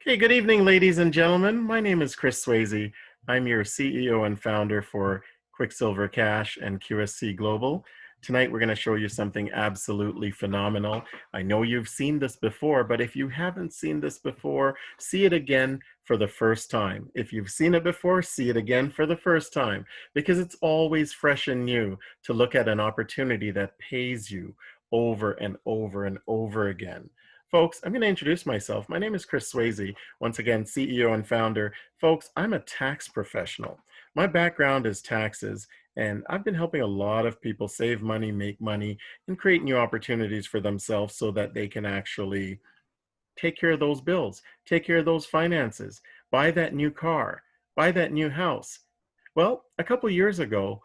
Okay, good evening, ladies and gentlemen. My name is Chris Swayze. I'm your CEO and founder for Quicksilver Cash and QSC Global. Tonight, we're going to show you something absolutely phenomenal. I know you've seen this before, but if you haven't seen this before, see it again for the first time. If you've seen it before, see it again for the first time, because it's always fresh and new to look at an opportunity that pays you over and over and over again. Folks, I'm going to introduce myself. My name is Chris Swayze, once again, CEO and founder. Folks, I'm a tax professional. My background is taxes, and I've been helping a lot of people save money, make money, and create new opportunities for themselves so that they can actually take care of those bills, take care of those finances, buy that new car, buy that new house. Well, a couple years ago,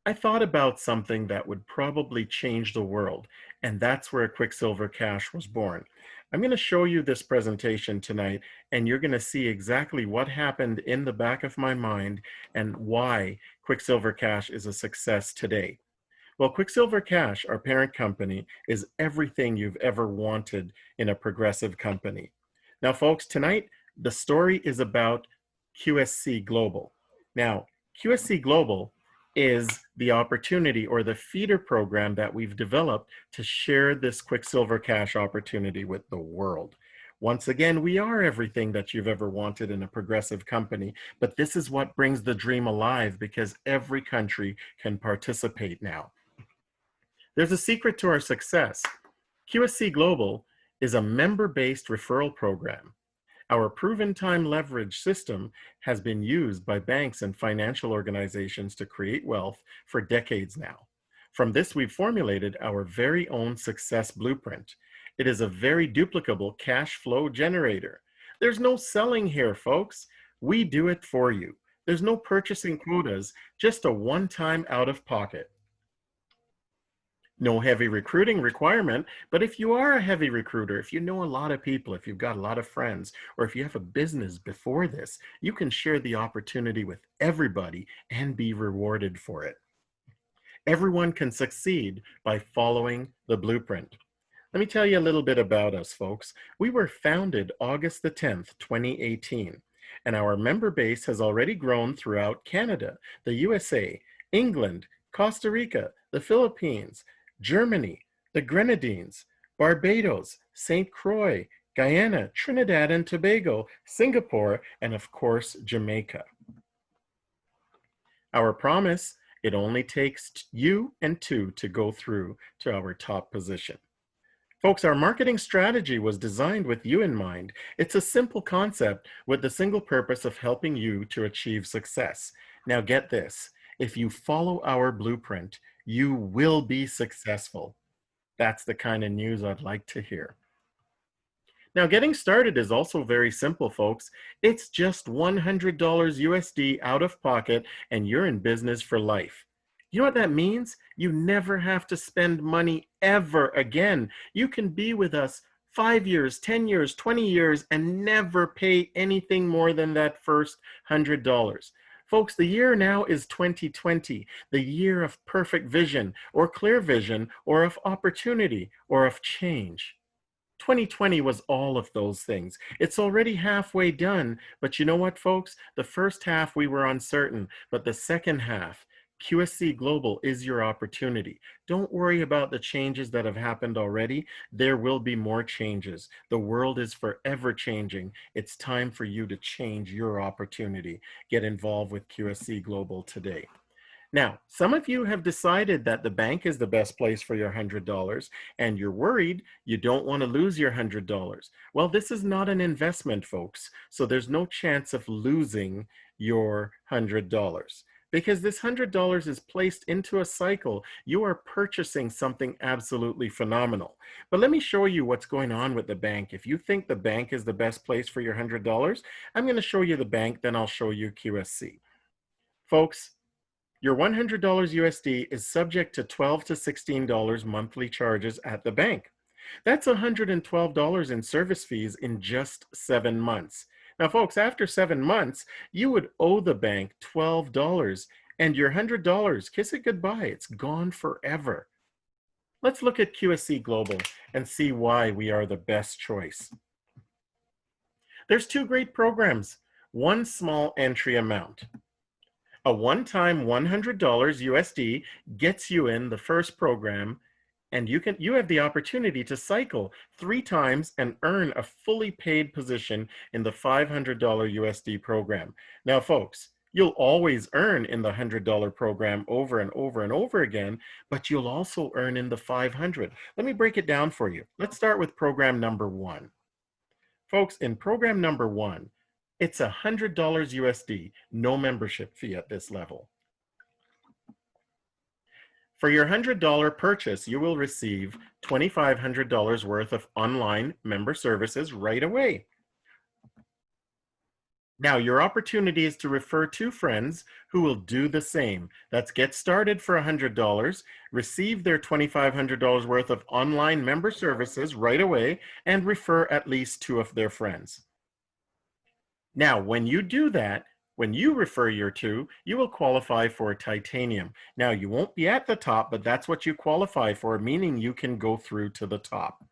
I thought about something that would probably change the world, and that's where Quicksilver Cash was born. I'm going to show you this presentation tonight, and you're going to see exactly what happened in the back of my mind and why Quicksilver Cash is a success today. Well, Quicksilver Cash, our parent company, is everything you've ever wanted in a progressive company. Now, folks, tonight, the story is about QSC Global. Now, QSC Global is the opportunity or the feeder program that we've developed to share this Quicksilver Cash opportunity with the world. Once again, we are everything that you've ever wanted in a progressive company, but this is what brings the dream alive because every country can participate now. There's a secret to our success. QSC Global is a member-based referral program. Our proven time leverage system has been used by banks and financial organizations to create wealth for decades now. From this, we've formulated our very own success blueprint. It is a very duplicable cash flow generator. There's no selling here, folks. We do it for you. There's no purchasing quotas, just a one-time out-of-pocket. No heavy recruiting requirement, but if you are a heavy recruiter, if you know a lot of people, if you've got a lot of friends, or if you have a business before this, you can share the opportunity with everybody and be rewarded for it. Everyone can succeed by following the blueprint. Let me tell you a little bit about us, folks. We were founded August the 10th, 2018, and our member base has already grown throughout Canada, the USA, England, Costa Rica, the Philippines, Germany, the Grenadines, Barbados, St. Croix, Guyana, Trinidad and Tobago, Singapore, and of course, Jamaica. Our promise, it only takes you and two to go through to our top position. Folks, our marketing strategy was designed with you in mind. It's a simple concept with the single purpose of helping you to achieve success. Now get this, if you follow our blueprint, you will be successful. That's the kind of news I'd like to hear. Now, getting started is also very simple, folks. It's just $100 USD out of pocket, and you're in business for life. You know what that means? You never have to spend money ever again. You can be with us 5 years, 10 years, 20 years, and never pay anything more than that first $100. Folks, the year now is 2020, the year of perfect vision or clear vision or of opportunity or of change. 2020 was all of those things. It's already halfway done, but you know what, folks? The first half we were uncertain, but the second half, QSC Global is your opportunity. Don't worry about the changes that have happened already. There will be more changes. The world is forever changing. It's time for you to change your opportunity. Get involved with QSC Global today. Now, some of you have decided that the bank is the best place for your $100 and you're worried you don't want to lose your $100. Well, this is not an investment, folks, so there's no chance of losing your $100. Because this $100 is placed into a cycle, you are purchasing something absolutely phenomenal. But let me show you what's going on with the bank. If you think the bank is the best place for your $100, I'm going to show you the bank, then I'll show you QSC. Folks, your $100 USD is subject to $12 to $16 monthly charges at the bank. That's $112 in service fees in just 7 months. Now, folks, after 7 months, you would owe the bank $12 and your $100, kiss it goodbye. It's gone forever. Let's look at QSC Global and see why we are the best choice. There's two great programs. One small entry amount. A one-time $100 USD gets you in the first program, and you have the opportunity to cycle 3 times and earn a fully paid position in the $500 USD program. Now, folks, you'll always earn in the $100 program over and over and over again, but you'll also earn in the 500. Let me break it down for you. Let's start with program number 1. Folks, in program number 1, it's $100 USD, no membership fee at this level. For your $100 purchase, you will receive $2,500 worth of online member services right away. Now, your opportunity is to refer 2 friends who will do the same. That's get started for $100, receive their $2,500 worth of online member services right away, and refer at least 2 of their friends. Now, when you do that, when you refer your 2, you will qualify for titanium. Now, you won't be at the top, but that's what you qualify for, meaning you can go through to the top.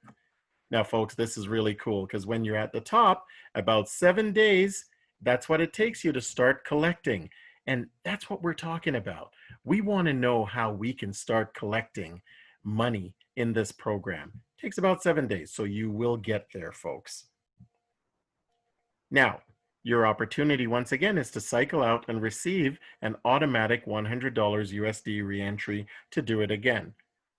Now, folks, this is really cool because when you're at the top, about 7 days, that's what it takes you to start collecting. And that's what we're talking about. We want to know how we can start collecting money in this program. It takes about 7 days, so you will get there, folks. Now, your opportunity once again is to cycle out and receive an automatic $100 USD reentry to do it again.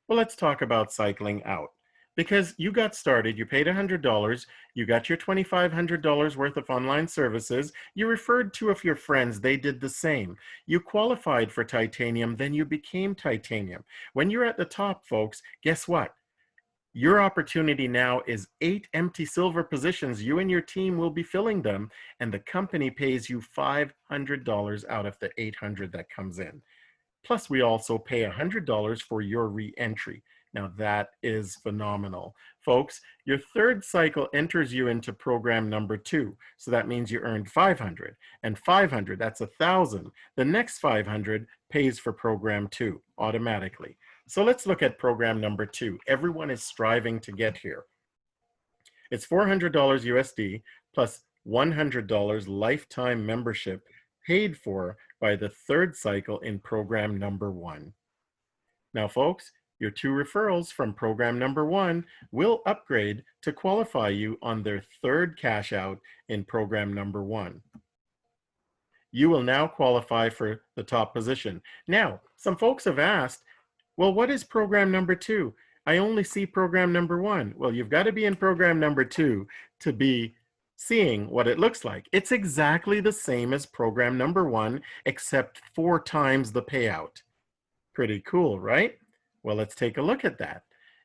Well, let's talk about cycling out. Because you got started, you paid $100, you got your $2,500 worth of online services, you referred 2 of your friends, they did the same. You qualified for titanium, then you became titanium. When you're at the top, folks, guess what? Your opportunity now is 8 empty silver positions. You and your team will be filling them, and the company pays you $500 out of the $800 that comes in. Plus, we also pay $100 for your re-entry. Now, that is phenomenal. Folks, your 3rd cycle enters you into program number 2. So that means you earned 500. And 500, that's 1,000. The next 500 pays for program 2 automatically. So let's look at program number 2. Everyone is striving to get here. It's $400 USD plus $100 lifetime membership paid for by the 3rd cycle in program number 1. Now, folks, your 2 referrals from program number 1 will upgrade to qualify you on their 3rd cash out in program number 1. You will now qualify for the top position. Now, some folks have asked, well, what is program number 2? I only see program number 1. Well, you've got to be in program number 2 to be seeing what it looks like. It's exactly the same as program number 1, except 4 times the payout. Pretty cool, right? Well, let's take a look at that.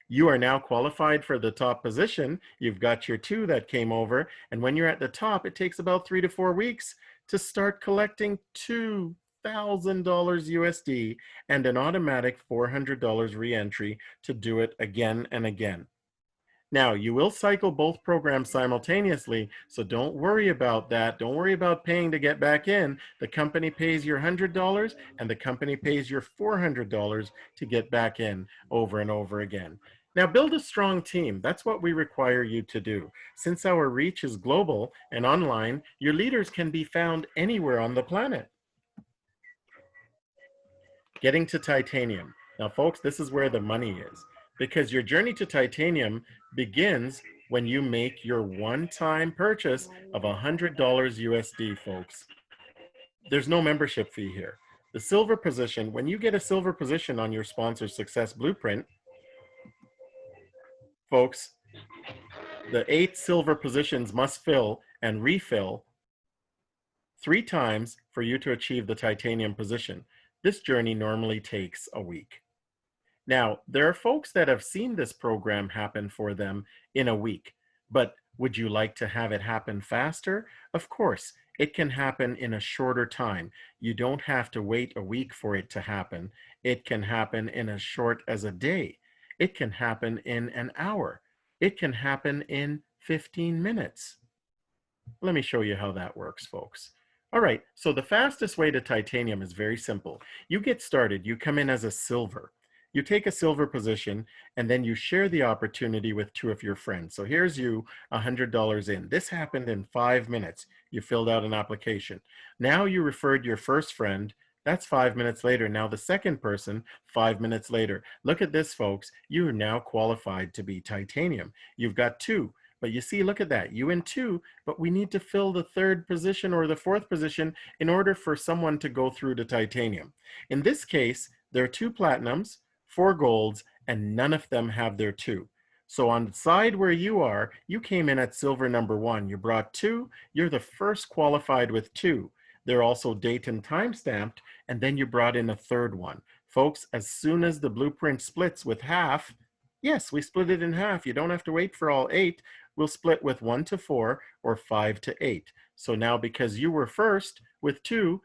You are now qualified for the top position. You've got your 2 that came over, and when you're at the top, it takes about 3 to 4 weeks to start collecting $2,000 USD and an automatic $400 reentry to do it again and again. Now, you will cycle both programs simultaneously, so don't worry about that. Don't worry about paying to get back in. The company pays your $100 and the company pays your $400 to get back in over and over again. Now, build a strong team. That's what we require you to do. Since our reach is global and online, your leaders can be found anywhere on the planet. Getting to titanium. Now, folks, this is where the money is, because your journey to titanium begins when you make your one-time purchase of $100 USD, folks. There's no membership fee here. The silver position, when you get a silver position on your sponsor success blueprint, folks, the 8 silver positions must fill and refill 3 times for you to achieve the titanium position. This journey normally takes a week. Now, there are folks that have seen this program happen for them in a week, but would you like to have it happen faster? Of course, it can happen in a shorter time. You don't have to wait a week for it to happen. It can happen in as short as a day. It can happen in an hour. It can happen in 15 minutes. Let me show you how that works, folks. All right, so the fastest way to titanium is very simple. You get started, you come in as a silver. You take a silver position and then you share the opportunity with two of your friends. So here's you, $100 in. This happened in 5 minutes. You filled out an application. Now you referred your first friend. That's 5 minutes later. Now the second person, 5 minutes later. Look at this, folks. You are now qualified to be titanium. You've got two. But you see, look at that. You in two, but we need to fill the third position or the fourth position in order for someone to go through to titanium. In this case, there are two platinums, four golds, and none of them have their two. So on the side where you are, you came in at silver number one. You brought two. You're the first qualified with two. They're also date and time stamped, and then you brought in a third one. Folks, as soon as the blueprint splits with half, yes, we split it in half. You don't have to wait for all 8. We'll split with 1 to 4 or 5 to 8. So now because you were first with 2,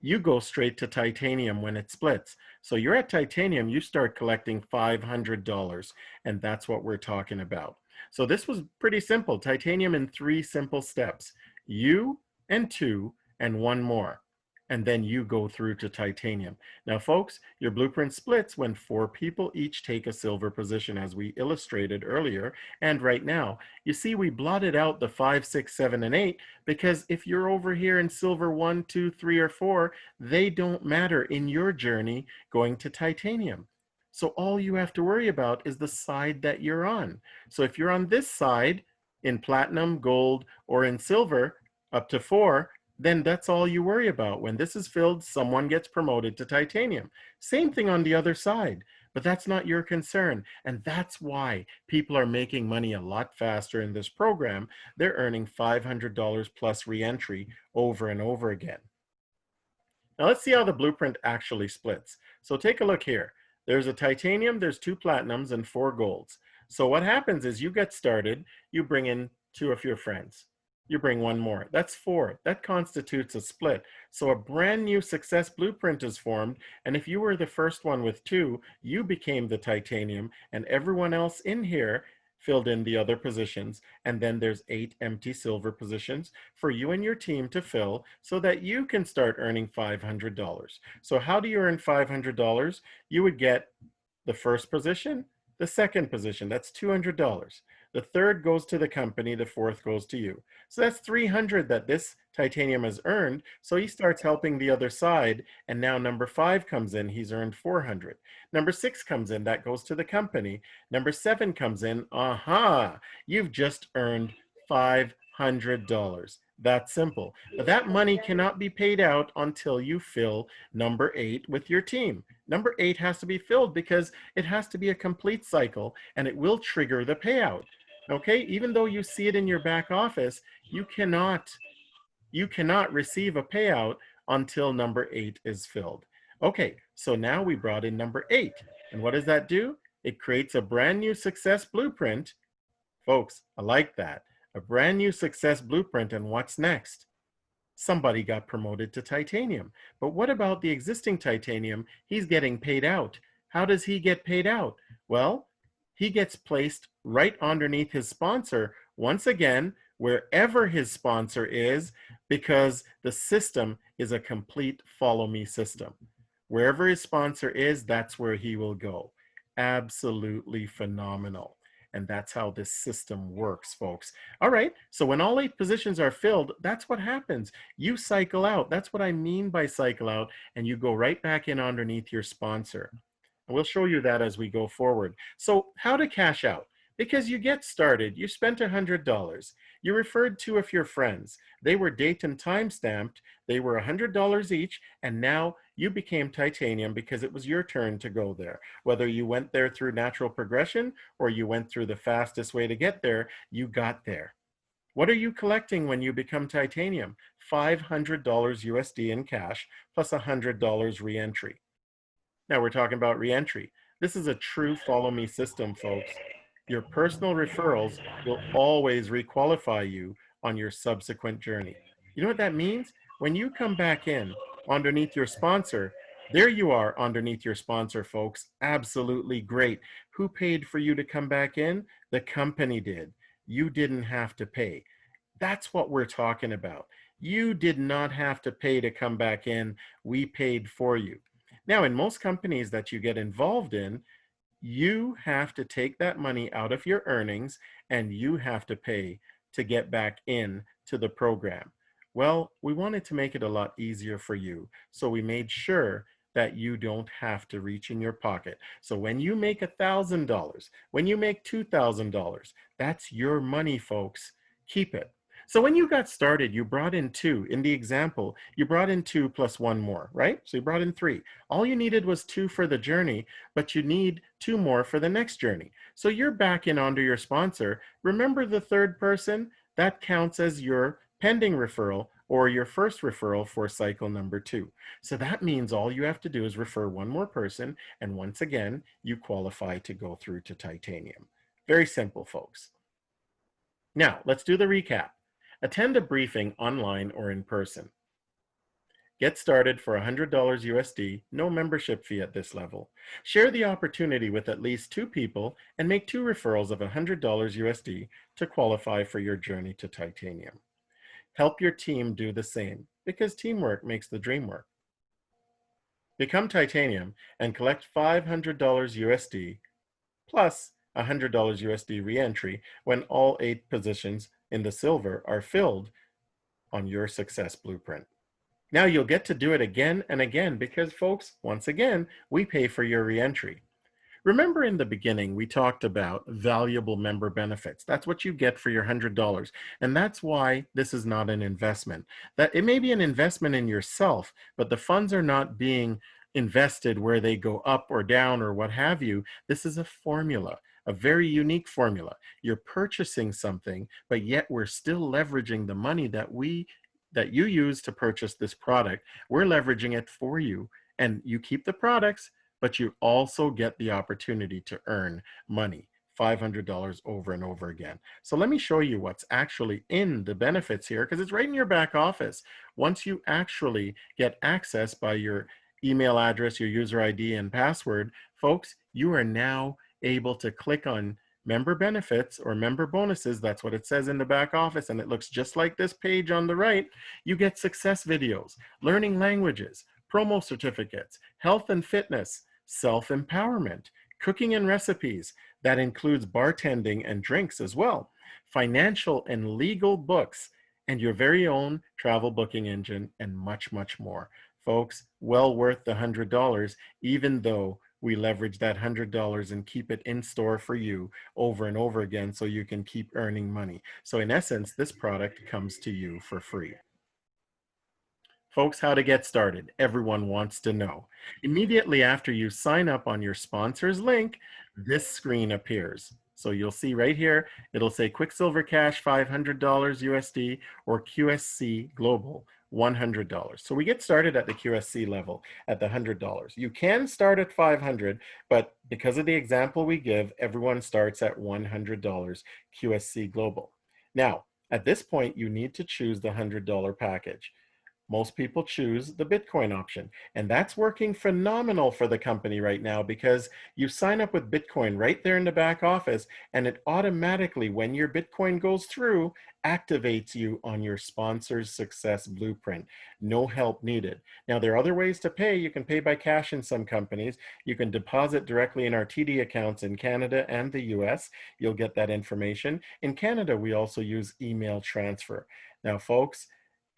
you go straight to titanium when it splits. So you're at titanium, you start collecting $500, and that's what we're talking about. So this was pretty simple. Titanium in 3 simple steps. You and 2 and 1 more. And then you go through to titanium. Now, folks, your blueprint splits when 4 people each take a silver position, as we illustrated earlier. And right now, you see we blotted out the 5, 6, 7, and 8 because if you're over here in silver 1, 2, 3, or 4, they don't matter in your journey going to titanium. So all you have to worry about is the side that you're on. So if you're on this side in platinum, gold, or in silver up to 4, then that's all you worry about. When this is filled, someone gets promoted to titanium. Same thing on the other side, but that's not your concern. And that's why people are making money a lot faster in this program. They're earning $500 plus reentry over and over again. Now let's see how the blueprint actually splits. So take a look here. There's a titanium, there's 2 platinums, and 4 golds. So what happens is you get started, you bring in 2 of your friends. You bring 1 more. That's 4. That constitutes a split. So a brand new success blueprint is formed, and if you were the first one with 2, you became the titanium, and everyone else in here filled in the other positions, and then there's 8 empty silver positions for you and your team to fill so that you can start earning $500. So how do you earn $500? You would get the first position, the second position, that's $200. The third goes to the company, the fourth goes to you. So that's $300 that this titanium has earned. So he starts helping the other side, and now number 5 comes in, he's earned $400. Number 6 comes in, that goes to the company. Number 7 comes in, you've just earned $500. That's simple. But that money cannot be paid out until you fill number 8 with your team. Number 8 has to be filled because it has to be a complete cycle, and it will trigger the payout. Okay, even though you see it in your back office, you cannot receive a payout until number 8 is filled. Okay, so now we brought in number 8. And what does that do? It creates a brand new success blueprint. Folks, I like that. A brand new success blueprint, and what's next? Somebody got promoted to titanium. But what about the existing titanium? He's getting paid out. How does he get paid out? Well, he gets placed right underneath his sponsor, once again, wherever his sponsor is, because the system is a complete follow me system. Wherever his sponsor is, that's where he will go. Absolutely phenomenal. And that's how this system works, folks. All right, so when all 8 positions are filled, that's what happens. You cycle out. That's what I mean by cycle out, and you go right back in underneath your sponsor. And we'll show you that as we go forward. So how to cash out? Because you get started, you spent $100. You referred 2 of your friends. They were date and time stamped. They were $100 each, and now you became titanium because it was your turn to go there. Whether you went there through natural progression or you went through the fastest way to get there, you got there. What are you collecting when you become titanium? $500 USD in cash plus $100 reentry. Now we're talking about reentry. This is a true follow me system, folks. Your personal referrals will always requalify you on your subsequent journey. You know what that means? When you come back in underneath your sponsor, there you are underneath your sponsor, folks. Absolutely great. Who paid for you to come back in? The company did. You didn't have to pay. That's what we're talking about. You did not have to pay to come back in. We paid for you. Now, in most companies that you get involved in, you have to take that money out of your earnings and you have to pay to get back in to the program. Well, we wanted to make it a lot easier for you, so we made sure that you don't have to reach in your pocket. So when you make $1,000, when you make $2,000, that's your money, folks. Keep it. So when you got started, you brought in two. In the example, you brought in two plus one more, right? So you brought in three. All you needed was two for the journey, but you need two more for the next journey. So you're back in onto your sponsor. Remember the third person? That counts as your pending referral or your first referral for cycle number 2. So that means all you have to do is refer one more person, and once again, you qualify to go through to titanium. Very simple, folks. Now, let's do the recap. Attend a briefing online or in person. Get started for $100 USD, no membership fee at this level. Share the opportunity with at least 2 people and make 2 referrals of $100 USD to qualify for your journey to titanium. Help your team do the same, because teamwork makes the dream work. Become titanium and collect $500 USD plus $100 USD reentry when all 8 positions in the silver are filled on your success blueprint. Now you'll get to do it again and again because, folks, once again, we pay for your reentry. Remember in the beginning, we talked about valuable member benefits. That's what you get for your $100. And that's why this is not an investment. That it may be an investment in yourself, but the funds are not being invested where they go up or down or what have you. This is a formula, a very unique formula. You're purchasing something, but yet we're still leveraging the money that you use to purchase this product. We're leveraging it for you, and you keep the products, but you also get the opportunity to earn money, $500 over and over again. So let me show you what's actually in the benefits here, because it's right in your back office. Once you actually get access by your email address, your user ID and password, folks, you are now able to click on member benefits or member bonuses. That's what it says in the back office, and it looks just like this page on the right. You get success videos, learning languages, promo certificates, health and fitness, self-empowerment, cooking and recipes. That includes bartending and drinks as well, financial and legal books, and your very own travel booking engine, and much, much more. Folks, well worth the $100, even though we leverage that $100 and keep it in store for you over and over again so you can keep earning money. So in essence, this product comes to you for free. Folks, how to get started. Everyone wants to know. Immediately after you sign up on your sponsor's link, this screen appears. So you'll see right here, it'll say Quicksilver Cash $500 USD or QSC Global $100. So we get started at the QSC level at the $100. You can start at $500, but because of the example we give, everyone starts at $100 QSC Global. Now, at this point, you need to choose the $100 package. Most people choose the Bitcoin option, and that's working phenomenal for the company right now because you sign up with Bitcoin right there in the back office, and it automatically, when your Bitcoin goes through, activates you on your sponsor's success blueprint. No help needed. Now, there are other ways to pay. You can pay by cash in some companies. You can deposit directly in our TD accounts in Canada and the US. You'll get that information. In Canada, we also use email transfer. Now, folks,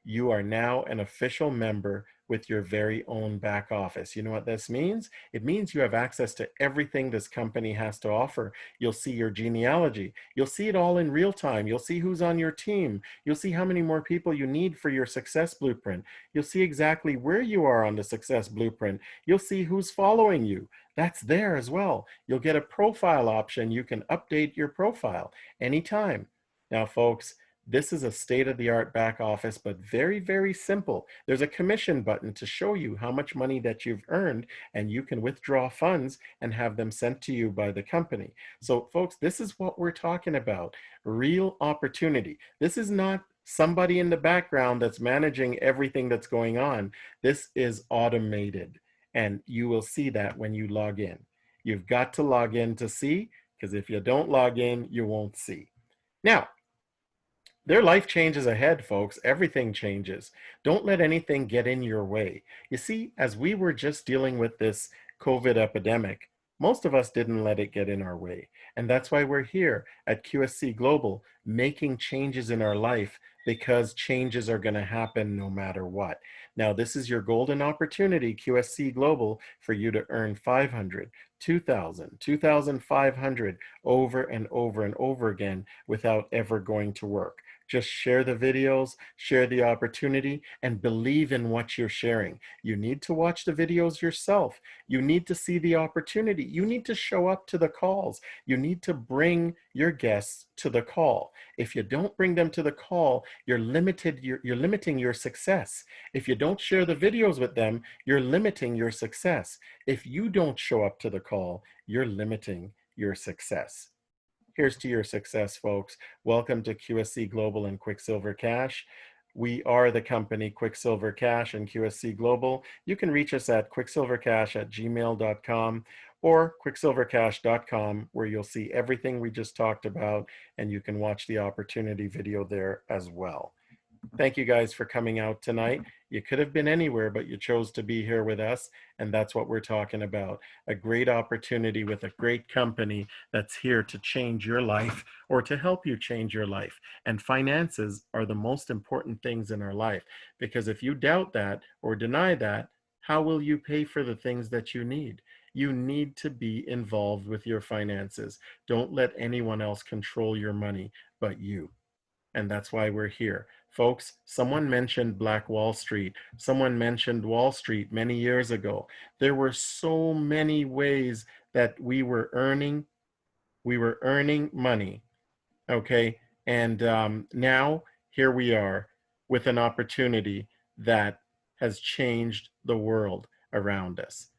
you are now an official member with your very own back office. You know what this means? It means you have access to everything this company has to offer. You'll see your genealogy. You'll see it all in real time. You'll see who's on your team. You'll see how many more people you need for your success blueprint. You'll see exactly where you are on the success blueprint. You'll see who's following you. That's there as well. You'll get a profile option. You can update your profile anytime. Now, folks, this is a state-of-the-art back office, but very, very simple. There's a commission button to show you how much money that you've earned, and you can withdraw funds and have them sent to you by the company. So, folks, this is what we're talking about. Real opportunity. This is not somebody in the background that's managing everything that's going on. This is automated, and you will see that when you log in. You've got to log in to see, because if you don't log in, you won't see. Now, Their life changes ahead, folks. Everything changes. Don't let anything get in your way. You see, as we were just dealing with this COVID epidemic, most of us didn't let it get in our way. And that's why we're here at QSC Global making changes in our life, because changes are going to happen no matter what. Now, this is your golden opportunity, QSC Global, for you to earn 500, 2,000, 2,500 over and over and over again without ever going to work. Just share the videos, share the opportunity, and believe in what you're sharing. You need to watch the videos yourself. You need to see the opportunity. You need to show up to the calls. You need to bring your guests to the call. If you don't bring them to the call, you're limiting your success. If you don't share the videos with them, you're limiting your success. If you don't show up to the call, you're limiting your success. Here's to your success, folks. Welcome to QSC Global and Quicksilver Cash. We are the company Quicksilver Cash and QSC Global. You can reach us at quicksilvercash@gmail.com or quicksilvercash.com, where you'll see everything we just talked about, and you can watch the opportunity video there as well. Thank you guys for coming out tonight. You could have been anywhere, but you chose to be here with us, and that's what we're talking about. A great opportunity with a great company that's here to change your life or to help you change your life. And finances are the most important things in our life, because if you doubt that or deny that, how will you pay for the things that you need? You need to be involved with your finances. Don't let anyone else control your money but you. And that's why we're here. Folks, someone mentioned Black Wall Street. Someone mentioned Wall Street many years ago. There were so many ways that we were earning money, okay? And now here we are with an opportunity that has changed the world around us.